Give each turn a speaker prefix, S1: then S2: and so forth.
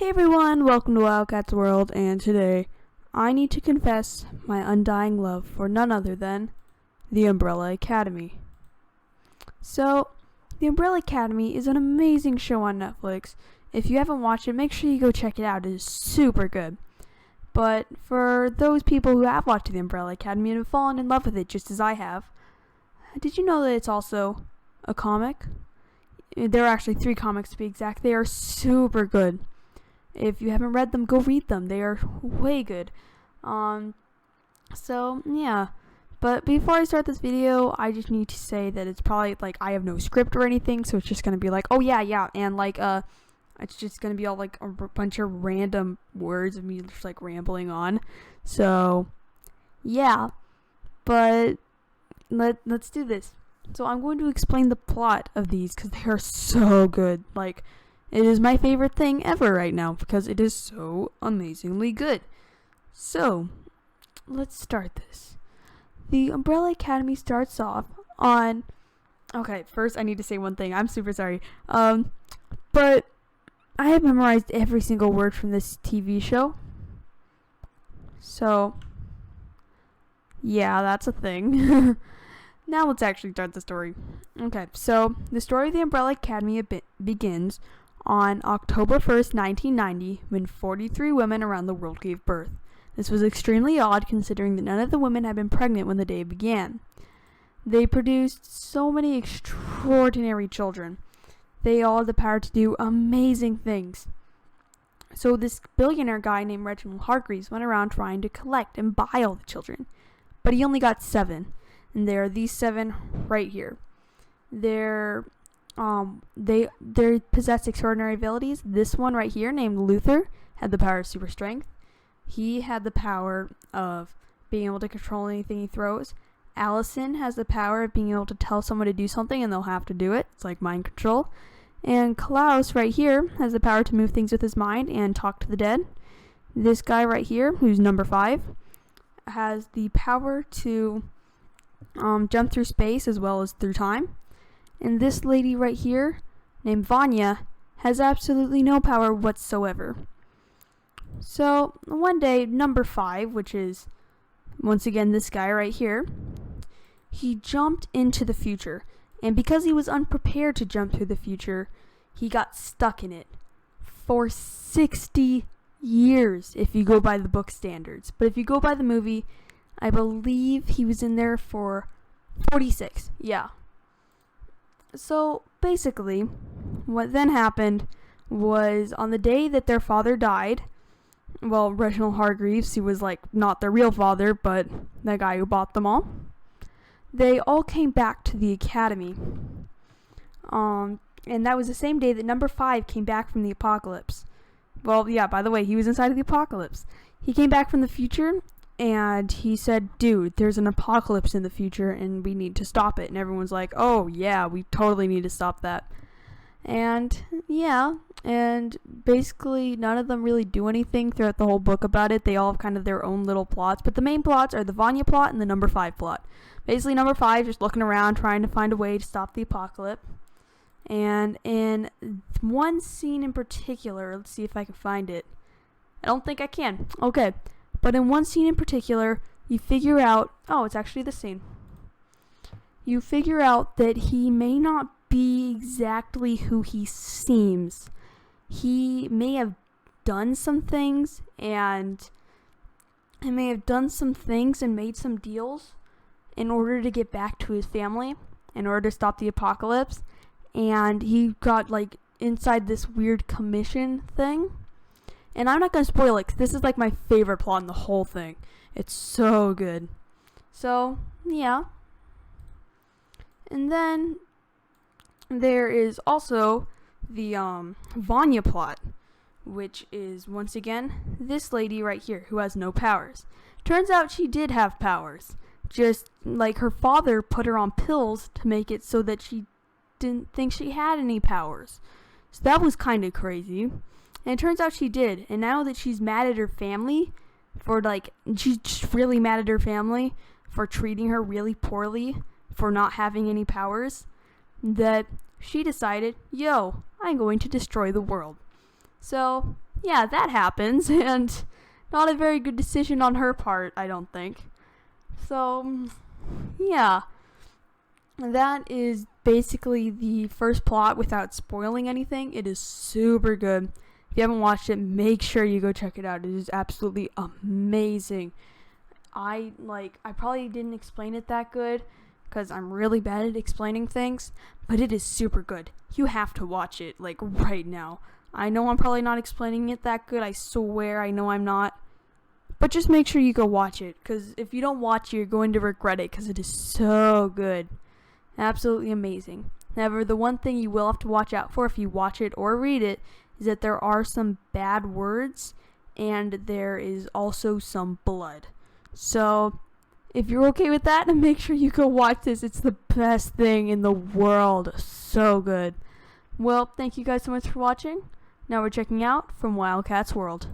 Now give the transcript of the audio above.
S1: Hey everyone, welcome to Wildcat's World, and today I need to confess my undying love for none other than The Umbrella Academy. So, The Umbrella Academy is an amazing show on Netflix. If you haven't watched it, make sure you go check it out. It is super good. But for those people who have watched The Umbrella Academy and have fallen in love with it just as I have, did you know that it's also a comic? There are actually 3 comics to be exact. They are super good. If you haven't read them, go read them. They are way good. So yeah. But before I start this video, I just need to say that it's probably like I have no script or anything, so it's just gonna be like, oh yeah, and like it's just gonna be all like a bunch of random words of me just like rambling on. So yeah. But let's do this. So I'm going to explain the plot of these because they are so good. Like, it is my favorite thing ever right now because it is so amazingly good. So, let's start this. The Umbrella Academy starts off on... Okay, first I need to say one thing. I'm super sorry. But I have memorized every single word from this TV show. So, yeah, that's a thing. Now let's actually start the story. Okay, so the story of the Umbrella Academy begins on October 1st, 1990, when 43 women around the world gave birth. This was extremely odd considering that none of the women had been pregnant when the day began. They produced so many extraordinary children. They all had the power to do amazing things. So this billionaire guy named Reginald Hargreaves went around trying to collect and buy all the children. But he only got 7. And there are these 7 right here. They possess extraordinary abilities. This one right here, named Luther, had the power of super strength. He had the power of being able to control anything he throws. Allison has the power of being able to tell someone to do something and they'll have to do it. It's like mind control. And Klaus right here has the power to move things with his mind and talk to the dead. This guy right here, who's number 5, has the power to jump through space as well as through time. And this lady right here, named Vanya, has absolutely no power whatsoever. So one day, number 5, which is once again this guy right here, he jumped into the future. And because he was unprepared to jump through the future, he got stuck in it for 60 years if you go by the book standards. But if you go by the movie, I believe he was in there for 46. Yeah. So basically, what then happened was on the day that their father died, well, Reginald Hargreaves, who was like not their real father, but the guy who bought them all, they all came back to the academy. And that was the same day that number 5 came back from the apocalypse. Well, yeah, by the way, he was inside of the apocalypse. He came back from the future. And he said, dude, there's an apocalypse in the future and we need to stop it. And everyone's like, oh yeah, we totally need to stop that. And yeah, and basically none of them really do anything throughout the whole book about it. They all have kind of their own little plots. But the main plots are the Vanya plot and the number 5 plot. Basically number 5 just looking around trying to find a way to stop the apocalypse. And in one scene in particular, let's see if I can find it. I don't think I can. Okay. But in one scene in particular, you figure out... Oh, it's actually the scene. You figure out that he may not be exactly who he seems. He may have done some things, and... He may have done some things and made some deals in order to get back to his family, in order to stop the apocalypse. And he got, like, inside this weird commission thing. And I'm not going to spoil it, because this is like my favorite plot in the whole thing. It's so good. So, yeah. And then, there is also the Vanya plot, which is, once again, this lady right here, who has no powers. Turns out she did have powers. Just, like, her father put her on pills to make it so that she didn't think she had any powers. So that was kind of crazy. And it turns out she did. And now that she's mad at her family for she's just really mad at her family for treating her really poorly for not having any powers, that she decided, yo, I'm going to destroy the world. So yeah, that happens, and not a very good decision on her part, I don't think. So, yeah. That is basically the first plot without spoiling anything. It is super good. If you haven't watched it, make sure you go check it out. It is absolutely amazing. I probably didn't explain it that good because I'm really bad at explaining things, but it is super good. You have to watch it right now. I know I'm probably not explaining it that good. I swear I know I'm not. But just make sure you go watch it, because if you don't watch it, you're going to regret it, because it is so good. Absolutely amazing. However, the one thing you will have to watch out for if you watch it or read it is that there are some bad words, and there is also some blood. So, if you're okay with that, make sure you go watch this. It's the best thing in the world. So good. Well, thank you guys so much for watching. Now we're checking out from Wildcat's World.